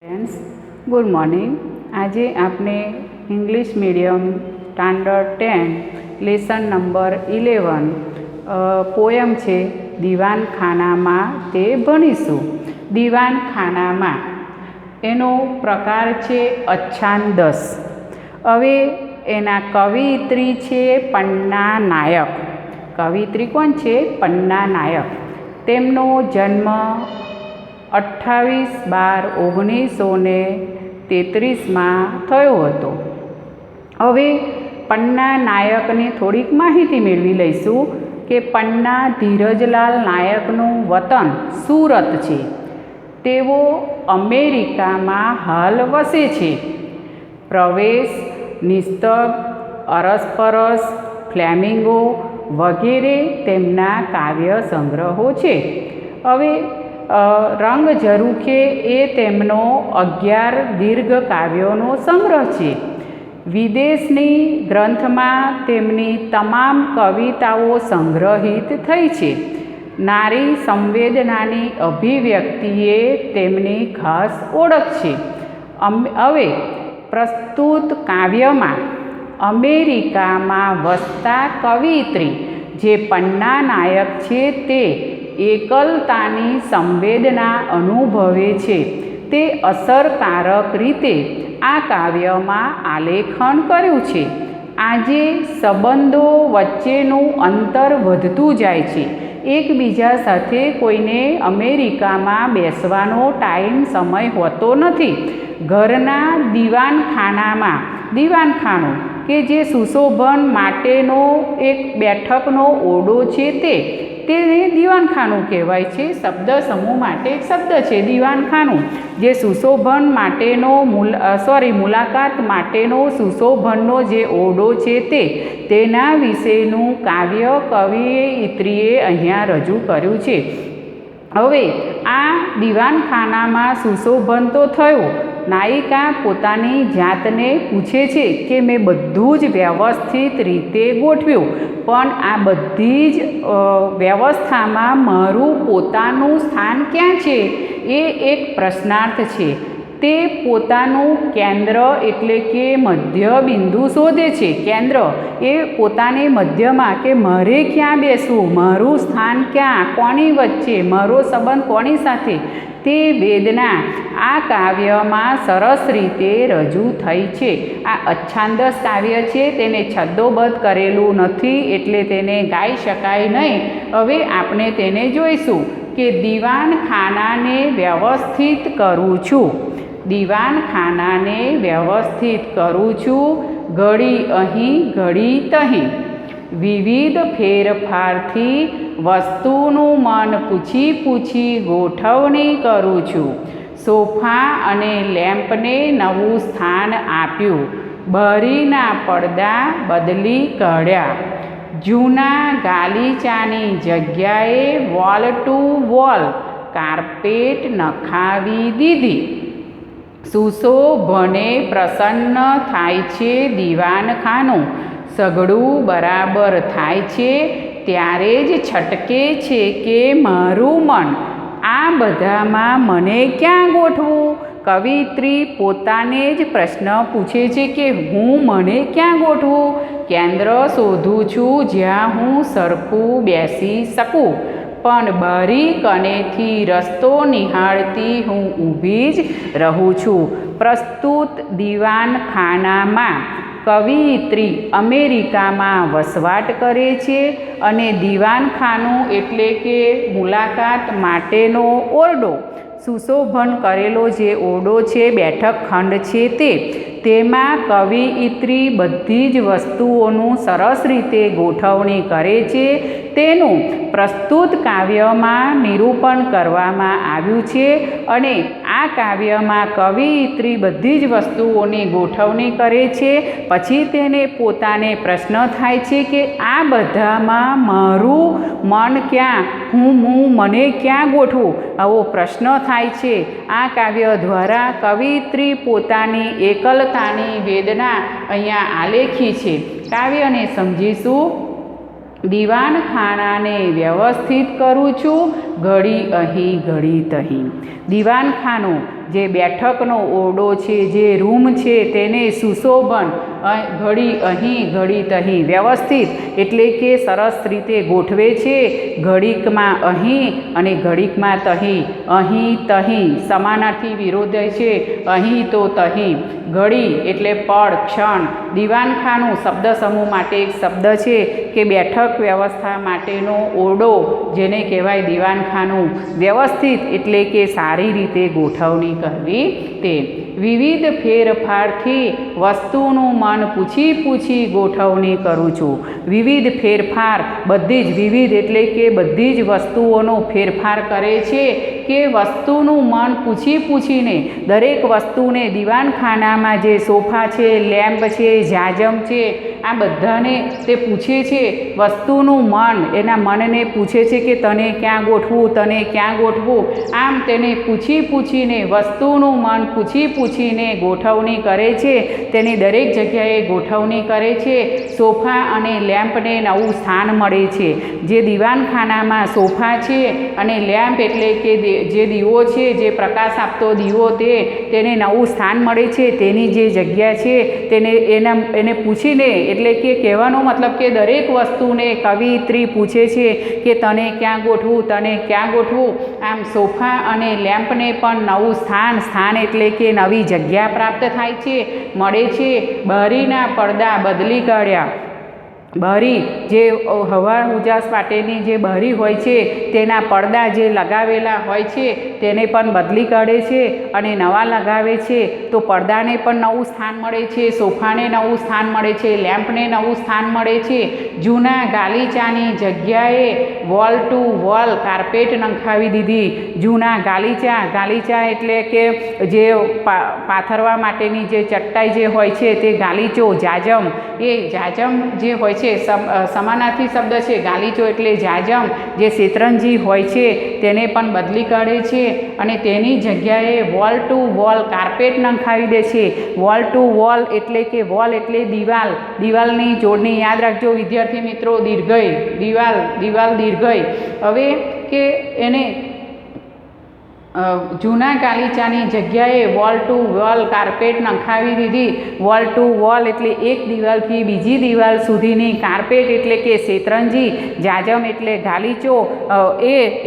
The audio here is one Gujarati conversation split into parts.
Friends good morning. आज आपने English medium standard 10 lesson number 11 poem है दीवान खाना में ते भणीशुं। दीवान खाना में एनो प्रकार है अच्छादस। हवे एना कवियत्री है पन्ना नायक। कवियत्री कोण है? पन्ना नायक। तेमनो जन्म 28/12/1933 में थयो हतो। हवे पन्ना नायकने थोड़ीक माहिती मेळवी लईशुं कि पन्ना धीरजलाल नायकनु वतन सूरत छे। तेओ अमेरिका में हाल वसे छे। प्रवेश, निस्तक, अरसपरस, फ्लेमिंगो वगैरे तेमना काव्य संग्रहो छे। हवे रंग झरूखे ए तेमनो 11 दीर्घ काव्योनो संग्रह छे। विदेशनी ग्रंथमां तेमनी तमाम कविताओ संग्रहित थई छे। नारी संवेदनानी अभिव्यक्तिए तेमनी खास ओळख छे। हवे प्रस्तुत काव्यमां अमेरिका में वसता कवियत्री जे पन्ना नायक छे ते एकलतानी संवेदना अनुभवे छे। ते असरकारक रीते आ काव्य में आलेखन कर्युं छे। आजे संबंधों वच्चेनुं अंतर वधतुं जाय छे। एकबीजा साथे कोईने अमेरिका में बेसवानो टाइम समय होतो नथी। घरना दीवानखानामां दीवानखानु के जे सुशोभन माटेनो एक बैठकनो ओरडो छे तेने दीवानखानु कहेवाय छे। शब्द समूह माटे एक शब्द छे दीवानखानु। जे सुशोभन माटेनो मुलाकात माटेनो सुशोभननो जे ओरडो छे तेना विशेनुं काव्य कवियत्रीए अहींया रजू कर्युं छे। हवे आ दीवानखानामां सुशोभन तो थयो। नायिका पोतानी जातने पूछे छे कि मैं बधुं ज व्यवस्थित रीते गोठव्युं, पण आ बधी ज व्यवस्थामां मारुं पोतानुं स्थान क्यां छे ए एक प्रश्नार्थ छे। ते पोतानुं केंद्र एटले के मध्य बिंदु शोधे छे। केंद्र ए पोताने मध्यमां के मारे क्यां बेसवुं, मारुं स्थान क्यां, कोनी वच्चे, मारो संबंध कोनी साथे, ते वेदना आ काव्य में सरस रीते रजू थई छे। आ अच्छादस काव्य छे, तेने छद्दोबद्ध करेलुं नथी एटले तेने गाई शकाय नहीं। हवे आपणे तेने जोईशुं कि दीवानखानाने व्यवस्थित करूं छुं। दीवानखानाने व्यवस्थित करूं छुं, घड़ी अहीं घड़ी तहीं। विविध फेरफारथी वस्तुनुं मन पूछी पूछी गोठवणी करूं छुं। सोफा अने लेम्पने नवुं स्थान आप्युं। बारीना પડદા बदली काढ्या। जूना गालीचानी जग्याए वॉल टू वॉल कार्पेट नखावी दीधी। सुशोभने प्रसन्न थाय छे दीवानखानुं। सगळुं बराबर थाय छे त्यारे ज छटके छे के मारुं मन। आ बधामां मने क्यां गोठवुं? कवियत्री पोताने ज प्रश्न पूछे छे कि हूँ मने क्यां गोठवुं? केंद्र शोधुं छुं ज्यां हूँ सरखुं बेसी सकूं, पण बारी कनेथी रस्तो निहाळती हूँ ऊभी ज रहूं छुं। प्रस्तुत दीवानखानामां कवियत्री अमेरिका में वसवाट करे छे अने दीवानखानु एटले के मुलाकात माटेनो ओरडो, सुशोभन करेलो जे ओरडो छे, बैठक खंड छे तेमां कवियत्री बधी ज वस्तुओनुं सरस रीते गोठवणी करे छे। तेनुं प्रस्तुत काव्यमां निरूपण करवामां आव्युं छे अने आ काव्यमां कवियत्री बधी ज वस्तुओनी गोठवणी करे छे। पछी तेने पोताने प्रश्न थाय छे कि आ बधामां मारुं मन क्यां, हूँ मने क्यां गोठवुं? आवो प्रश्न थाय छे। आ काव्य द्वारा कवियत्री पोतानी एकलतानी वेदना अहींया आलेखी छे। काव्यने समजीशुं। दीवानखानाने व्यवस्थित करूँ छूँ, घड़ी अहीं घड़ी तहीं। दीवानखानु જે બેઠકનો ઓરડો છે, જે રૂમ છે, તેને સુશોભન ઘડી અહીં ઘડી તહીં વ્યવસ્થિત એટલે કે સરસ રીતે ગોઠવે છે. ઘડીકમાં અહીં અને ઘડીકમાં તહીં. અહીં તહીં સમાનાર્થી વિરોધ છે. અહીં તો તહીં. ઘડી એટલે પળ, ક્ષણ. દીવાનખાનું શબ્દ સમૂહ માટે એક શબ્દ છે કે બેઠક વ્યવસ્થા માટેનો ઓરડો, જેને કહેવાય દીવાનખાનું. વ્યવસ્થિત એટલે કે સારી રીતે ગોઠવણી કરવી તે. વિવિધ ફેરફારથી વસ્તુનું મન પૂછી પૂછી ગોઠવણી કરું છું. વિવિધ ફેરફાર, બધી જ વિવિધ એટલે કે બધી જ વસ્તુઓનો ફેરફાર કરે છે કે વસ્તુનું મન પૂછી પૂછીને દરેક વસ્તુને દીવાનખાનામાં જે સોફા છે, લેમ્પ છે, જાજમ છે, આ બધાને તે પૂછે છે. વસ્તુનું મન એના મનને પૂછે છે કે તને ક્યાં ગોઠવું, તને ક્યાં ગોઠવું. આમ તેને પૂછી પૂછીને વસ્તુનું મન પૂછી પૂછીને ગોઠવણી કરે છે. તેની દરેક જગ્યાએ ગોઠવણી કરે છે. સોફા અને લેમ્પને નવું સ્થાન મળે છે. જે દીવાનખાનામાં સોફા છે અને લેમ્પ એટલે કે જે દીવો છે, જે પ્રકાશ આપતો દીવો, તેને નવું સ્થાન મળે છે. તેની જે જગ્યા છે એને પૂછીને, એટલે કે કહેવાનો મતલબ કે દરેક વસ્તુને કવિયત્રી પૂછે છે કે તને ક્યાં ગોઠવું, તને ક્યાં ગોઠવું. આમ સોફા અને લેમ્પને પણ નવું સ્થાન એટલે કે નવી જગ્યા પ્રાપ્ત થાય છે, મળે છે. બારીના પડદા બદલી કાઢ્યા. બારી જે હવા ઉજાસ માટેની જે બારી હોય છે તેના પડદા જે લગાવેલા હોય છે તેને પણ બદલી કાઢે છે અને નવા લગાવે છે. તો પડદાને પણ નવું સ્થાન મળે છે, સોફાને નવું સ્થાન મળે છે, લેમ્પને નવું સ્થાન મળે છે. જૂના ગાલીચાની જગ્યાએ વોલ ટુ વોલ કાર્પેટ નંખાવી દીધી. જૂના ગાલીચા એટલે કે જે પાથરવા માટેની જે ચટાઈ જે હોય છે તે ગાલીચો. જાજમ, એ જાજમ જે હોય છે સમાનાર્થી શબ્દ છે. ગાલીચો એટલે જાજમ. જે શેતરંજી હોય છે તેને પણ બદલી કાઢે છે અને તેની જગ્યાએ વોલ ટુ વોલ કાર્પેટ નંખાવી દે છે. વોલ ટુ વોલ એટલે કે વોલ એટલે દિવાલ. દિવાલની જોડણી યાદ રાખજો વિદ્યાર્થી મિત્રો. દીર્ઘય, દિવાલ દીર્ઘય. હવે કે એને જૂના ગાલીચાની જગ્યાએ વોલ ટુ વોલ કાર્પેટ નંખાવી દીધી. વોલ ટુ વોલ એટલે એક દિવાલથી બીજી દિવાલ સુધીની કાર્પેટ એટલે કે શેતરંજી. જાજમ એટલે ગાલીચો,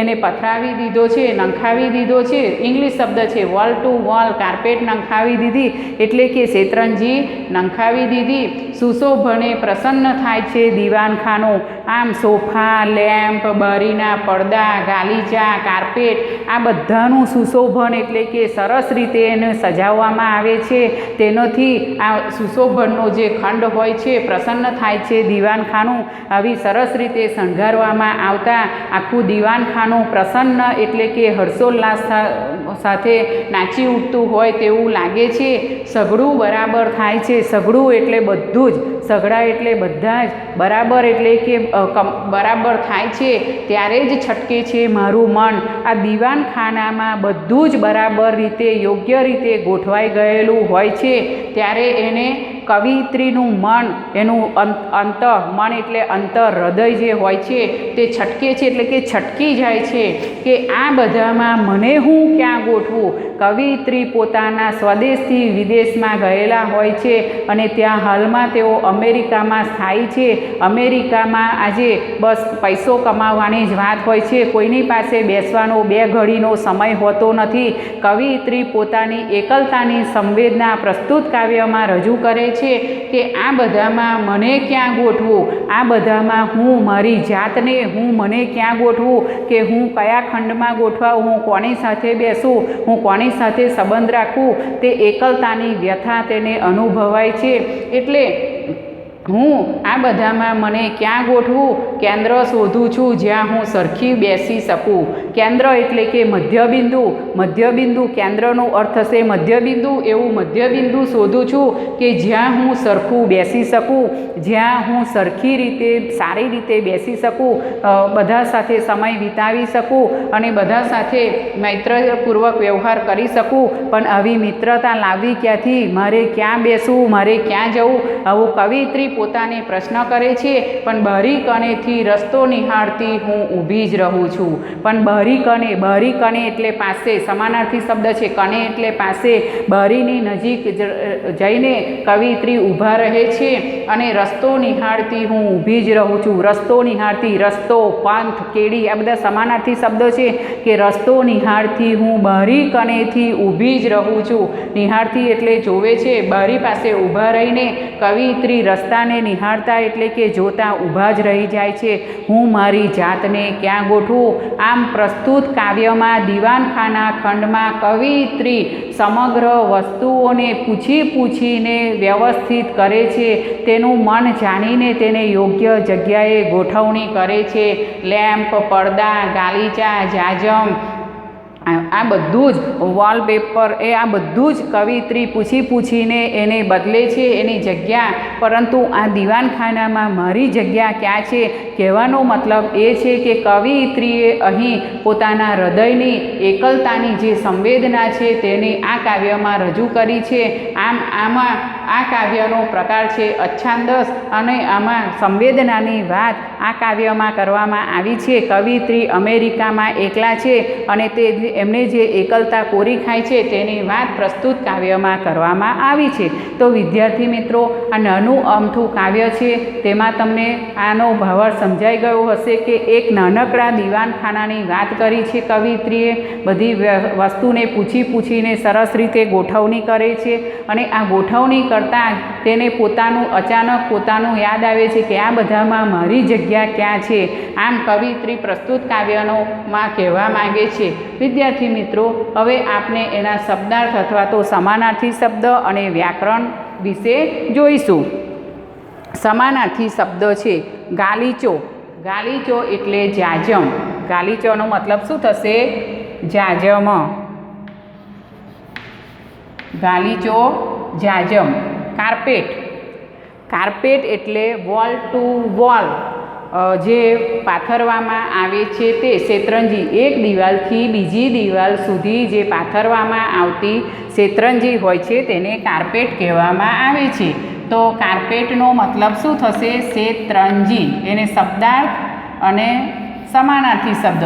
એને પથરાવી દીધો છે, નંખાવી દીધો છે. ઇંગ્લિશ શબ્દ છે. વોલ ટુ વોલ કાર્પેટ નંખાવી દીધી એટલે કે શેતરંજી નંખાવી દીધી. સુશોભને પ્રસન્ન થાય છે દીવાનખાનું. આમ સોફા, લેમ્પ, બારીના પડદા, ગાલીચા, કાર્પેટ, આ બધાનું સુશોભન એટલે કે સરસ રીતે એને સજાવવામાં આવે છે. તેનાથી આ સુશોભનનો જે ખંડ હોય છે પ્રસન્ન થાય છે દીવાનખાનું. આવી સરસ રીતે શણગારવામાં આવતા આખું દીવાનખાનું પ્રસન્ન એટલે કે હર્ષોલ્લાસ સાથે નાચી ઉઠતું હોય તેવું લાગે છે. સઘળું બરાબર થાય છે. સઘળું એટલે બધું જ, સઘળા એટલે બધા જ, બરાબર એટલે કે બરાબર થાય છે ત્યારે જ છટકે છે મારું મન. આ દીવાનખાનામાં બધું જ બરાબર રીતે, યોગ્ય રીતે ગોઠવાઈ ગયેલું હોય છે ત્યારે એને કવિયત્રીનું મન, એનું મન એટલે અંતર, હૃદય જે હોય છે તે છટકે છે એટલે કે છટકી જાય છે કે આ બધામાં મને હું ક્યાં ગોઠવું. કવિયત્રી પોતાના સ્વદેશથી વિદેશમાં ગયેલા હોય છે અને ત્યાં હાલમાં તેઓ અમેરિકામાં સ્થાયી છે. અમેરિકામાં આજે બસ પૈસો કમાવવાની જ વાત હોય છે. કોઈની પાસે બેસવાનો બે ઘડીનો સમય હોતો નથી. કવિયત્રી પોતાની એકલતાની સંવેદના પ્રસ્તુત કાવ્યમાં રજૂ કરે છે કે આ બધામાં મને ક્યાં ગોઠવું. આ બધામાં હું મારી જાતને, મને ક્યાં ગોઠવું, કે હું કયા ખંડમાં ગોઠવાઉં, હું કોની સાથે બેસું, હું કોની સાથે સંબંધ રાખવું. તે એકલતાની વ્યથા તેને અનુભવાય છે. એટલે હું આ બધામાં મને ક્યાં ગોઠવું. કેન્દ્ર શોધું છું જ્યાં હું સરખી બેસી શકું. કેન્દ્ર એટલે કે મધ્યબિંદુ. કેન્દ્રનો અર્થ થશે મધ્યબિંદુ. એવું મધ્યબિંદુ શોધું છું કે જ્યાં હું સરખું બેસી શકું, જ્યાં હું સરખી રીતે, સારી રીતે બેસી શકું, બધા સાથે સમય વિતાવી શકું અને બધા સાથે મૈત્રપૂર્વક વ્યવહાર કરી શકું. પણ આવી મિત્રતા લાવવી ક્યાંથી? મારે ક્યાં બેસવું, મારે ક્યાં જવું? આવું કવિયત્રી પોતાને પ્રશ્ન કરે છે, પણ બરી કણેથી રસ્તો નિહાળતી હું ઊભી જ રહું છું. પણ બરી કણે એટલે પાસે, સમાનાર્થી શબ્દ છે. કણે એટલે પાસે. બરીની નજીક જઈને કવિત્રી ઊભા રહે છે અને રસ્તો નિહાળતી હું ઊભી જ રહું છું. રસ્તો નિહાળતી, રસ્તો, પંથ, કેડી, આ બધા સમાનાર્થી શબ્દો છે કે રસ્તો નિહાળતી હું બરી કણેથી ઊભી જ રહું છું. નિહાળતી એટલે જોવે છે. બારી પાસે ઊભા રહીને કવિત્રી રસ્તાને નિહાળતા એટલે કે જોતા ઊભા જ રહી જાય છે. હું મારી જાતને ક્યાં ગોઠવું? આમ પ્રસ્તુત કાવ્યમાં દીવાનખાના ખંડમાં કવિત્રી સમગ્ર વસ્તુઓને પૂછીને વ્યવસ્થિત કરે છે. તેનું મન જાણીને તેને યોગ્ય જગ્યાએ ગોઠવણી કરે છે. લેમ્પ, પડદા, ગાલીચા, જાજમ, આ બધું જ વોલપેપર, આ બધું જ કવિત્રી પૂછીને એને બદલે છે એની જગ્યા. પરંતુ આ દીવાનખાનામાં મારી જગ્યા ક્યાં છે? કહેવાનો મતલબ એ છે કે કવિત્રીએ અહીં પોતાના હૃદયની એકલતાની જે સંવેદના છે તેને આ કાવ્યમાં રજૂ કરી છે. આમાં આ કાવ્યનો પ્રકાર છે અચ્છાંદસ અને આમાં સંવેદનાની વાત આ કાવ્યમાં કરવામાં આવી છે. કવિત્રી અમેરિકામાં એકલા છે અને તે એમને જે એકલતા કોરી ખાય છે તેની વાત પ્રસ્તુત કાવ્યમાં કરવામાં આવી છે. તો વિદ્યાર્થી મિત્રો, આ નાનું અમથું કાવ્ય છે, તેમાં તમને આનો ભાવાર્થ સમજાઈ ગયો હશે કે એક નાનકડા દીવાનખાનાની વાત કરી છે કવિત્રીએ. બધી વસ્તુને પૂછીને સરસ રીતે ગોઠવણી કરે છે અને આ ગોઠવણી કરતાં તેને અચાનક પોતાનું યાદ આવે છે કે આ બધામાં મારી જગ્યા ક્યાં છે. આમ કવિત્રી પ્રસ્તુત કાવ્યમાં કહેવા માંગે છે. વિદ્યાર્થી મિત્રો, હવે આપણે એના શબ્દાર્થ અથવા તો સમાનાર્થી શબ્દ અને વ્યાકરણ વિશે જોઈશું. સમાનાર્થી શબ્દ છે ગાલીચો. ગાલીચો એટલે જાજમ. ગાલીચોનો મતલબ શું થશે? જાજમ. ગાલીચો, જાજમ. કાર્પેટ. કાર્પેટ એટલે વોલ ટુ વોલ, જે પાથરવામાં આવે છે તે શેતરંજી. એક દિવાલથી બીજી દિવાલ સુધી જે પાથરવામાં આવતી શેતરંજી હોય છે તેને કાર્પેટ કહેવામાં આવે છે. તો કાર્પેટનો મતલબ શું થશે? શેતરંજી. એને શબ્દાર્થ અને સમાનાર્થી શબ્દ.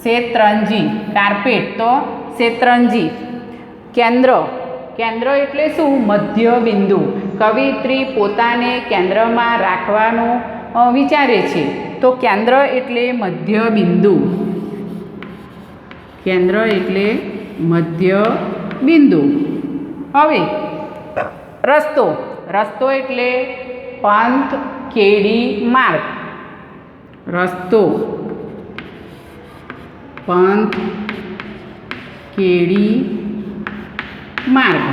શેતરંજી, કાર્પેટ તો શેતરંજી. કેન્દ્ર. કેન્દ્ર એટલે શું? મધ્ય બિંદુ. કવિત્રી પોતાને કેન્દ્રમાં રાખવાનું વિચારે છે. તો કેન્દ્ર એટલે મધ્ય બિંદુ. કેન્દ્ર એટલે મધ્ય બિંદુ. હવે રસ્તો. રસ્તો એટલે પંથ, કેડી, માર્ગ. રસ્તો, પંથ, કેડી, માર્ગ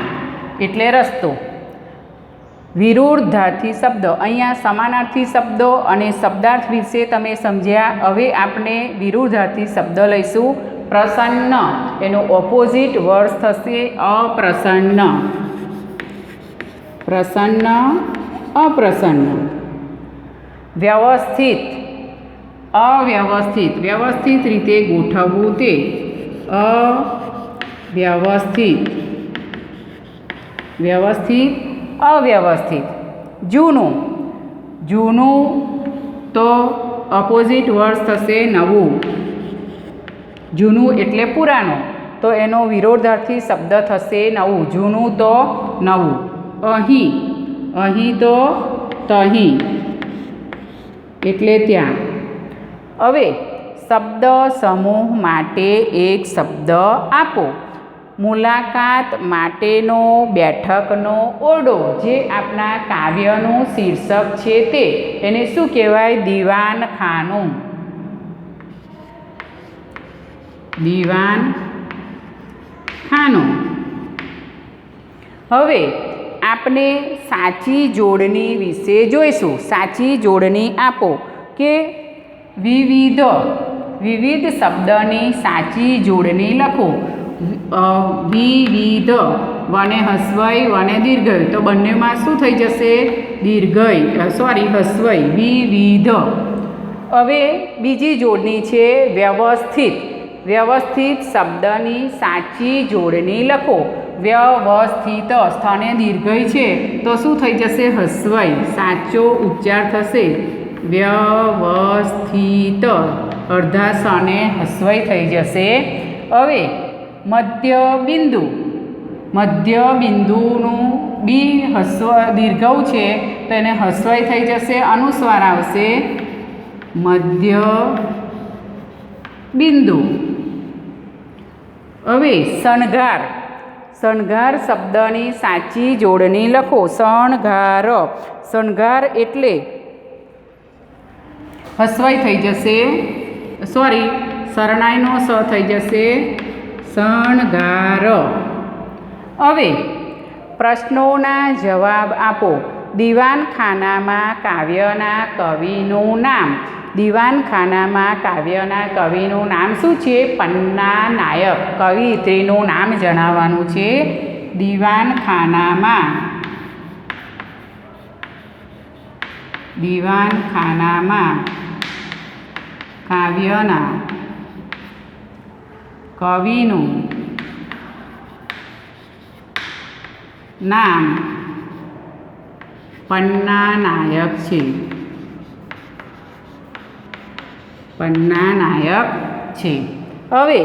એટલે રસ્તો. વિરુદ્ધાર્થી શબ્દ. અહીંયા સમાનાર્થી શબ્દો અને શબ્દાર્થ વિશે તમે સમજ્યા. હવે આપણે વિરુદ્ધાર્થી શબ્દ લઈશું. પ્રસન્ન. એનું ઓપોઝિટ વર્ડ થશે અપ્રસન્ન. પ્રસન્ન, અપ્રસન્ન. વ્યવસ્થિત. અવ્યવસ્થિત. વ્યવસ્થિત રીતે ગોઠવવું તે. અવ્યવસ્થિત. વ્યવસ્થિત, અવ્યવસ્થિત. જૂનું. જૂનું તો ઓપોઝિટ વર્ડ થશે નવું. જૂનું એટલે પુરાણું, તો એનો વિરોધાર્થી શબ્દ થશે નવું. જૂનું તો નવું. અહીં. અહીં તો તહીં એટલે ત્યાં. હવે શબ્દ સમૂહ માટે એક શબ્દ આપો. મુલાકાત માટેનો બેઠકનો ઓરડો. જે આપણા કાવ્યનું શીર્ષક છે તે. એને શું કહેવાય? દીવાનખાનું. દીવાનખાનું. હવે આપણે સાચી જોડણી વિશે જોઈશું. સાચી જોડણી આપો કે વિવિધ શબ્દની સાચી જોડણી લખો. વિવિધ, વને હસ્વઈ, વને દીર્ઘઈ, તો બંનેમાં શું થઈ જશે? દીર્ઘઈ, હસ્વઈ. વિવિધ. હવે બીજી જોડણી છે વ્યવસ્થિત. વ્યવસ્થિત શબ્દની સાચી જોડણી લખો. વ્યવસ્થિત સ્થાને દીર્ઘય છે તો શું થઈ જશે? હસ્વઈ. સાચો ઉચ્ચાર થશે વ્યવસ્થિત. અડધા સ્થાને હસ્વઈ થઈ જશે. હવે મધ્ય બિંદુ. મધ્ય બિંદુનું બી દીર્ઘવ છે તો એને હસ્વઈ થઈ જશે, અનુસ્વાર આવશે મધ્ય બિંદુ. હવે શણગાર. શણગાર શબ્દની સાચી જોડણી લખો. શણગાર. શણગાર એટલે હસ્વઈ થઈ જશે, સોરી શરણાઈનો સ થઈ જશે શણગાર. હવે પ્રશ્નોના જવાબ આપો. દીવાનખાનામાં કાવ્યના કવિનું નામ. દીવાનખાનામાં કાવ્યના કવિનું નામ શું છે? પન્ના નાયક. કવિયત્રીનું નામ જણાવવાનું છે. દીવાનખાનામાં કાવ્યના કવિનું નામ પન્ના નાયક છે. પન્ના નાયક છે. હવે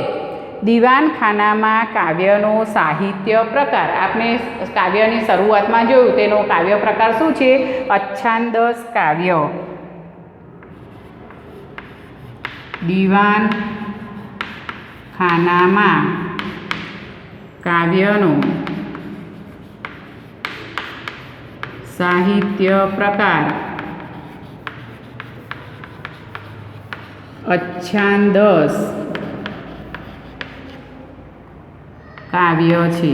દીવાનખાનામાં કાવ્યનો સાહિત્ય પ્રકાર. આપણે કાવ્યની શરૂઆતમાં જોયું તેનો કાવ્ય પ્રકાર શું છે? અચ્છાંદસ કાવ્ય. દીવાનખાનામાં કાવ્યનો સાહિત્ય પ્રકાર અચ્છાંદસ કાવ્ય છે.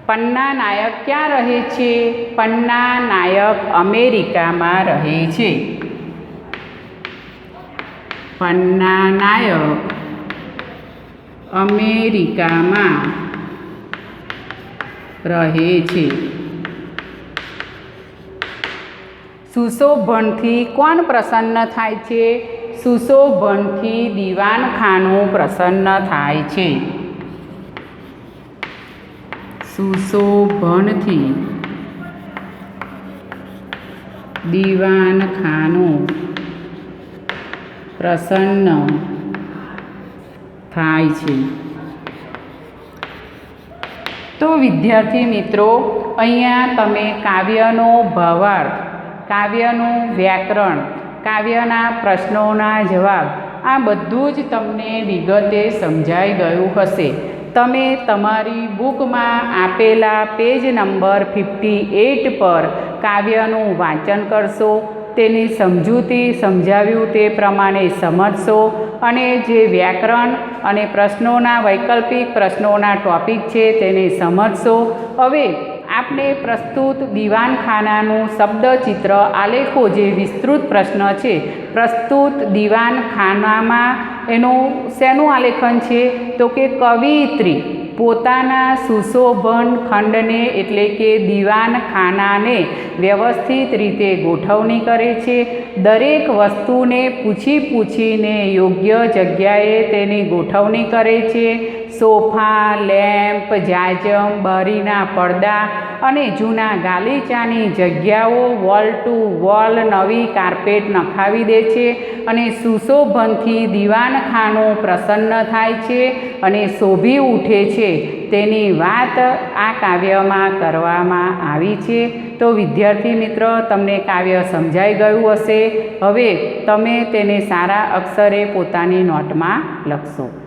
પન્ના નાયક ક્યાં રહે છે? પન્ના નાયક અમેરિકામાં રહે છે. પન્ના નાયક અમેરિકામાં રહે છે. સુશોભનથી કોણ પ્રસન્ન થાય છે? સુશોભનથી દીવાનખાનું પ્રસન્ન થાય છે. સુશોભનથી દીવાનખાનું પ્રસન્ન થાય છે. તો વિદ્યાર્થી મિત્રો, અહીંયા તમે કાવ્યનો ભાવાર્થ, કાવ્યનું વ્યાકરણ, કાવ્યના પ્રશ્નોના જવાબ આ બધું જ તમને વિગતે સમજાઈ ગયું હશે. તમે તમારી બુકમાં આપેલા પેજ નંબર 58 પર કાવ્યનું વાંચન કરશો, તેની સમજૂતી સમજાવ્યું તે પ્રમાણે સમજશો અને જે વ્યાકરણ અને પ્રશ્નોના વૈકલ્પિક પ્રશ્નોના ટોપિક છે તેને સમજશો. હવે આપણે પ્રસ્તુત દીવાનખાનાનું શબ્દચિત્ર આલેખો જે વિસ્તૃત પ્રશ્ન છે. પ્રસ્તુત દીવાનખાનામાં એનું શેનું આલેખન છે? તો કે કવિયત્રી પોતાના સુશોભન ખંડને એટલે કે દીવાનખાનાને વ્યવસ્થિત રીતે ગોઠવણી કરે છે. દરેક વસ્તુને પૂછીને યોગ્ય જગ્યાએ તેની ગોઠવણી કરે છે. સોફા, લેમ્પ, જાજમ, બારીના પડદા અને જૂના ગાલીચાની જગ્યાઓ વોલ ટુ વોલ નવી કાર્પેટ નખાવી દે છે અને સુશોભનથી દીવાનખાનું પ્રસન્ન થાય છે અને શોભી ઉઠે છે. તેની વાત આ કાવ્યમાં કરવામાં આવી છે. તો વિદ્યાર્થી મિત્ર, તમને કાવ્ય સમજાઈ ગયું હશે. હવે તમે તેને સારા અક્ષરે પોતાની નોટમાં લખશો.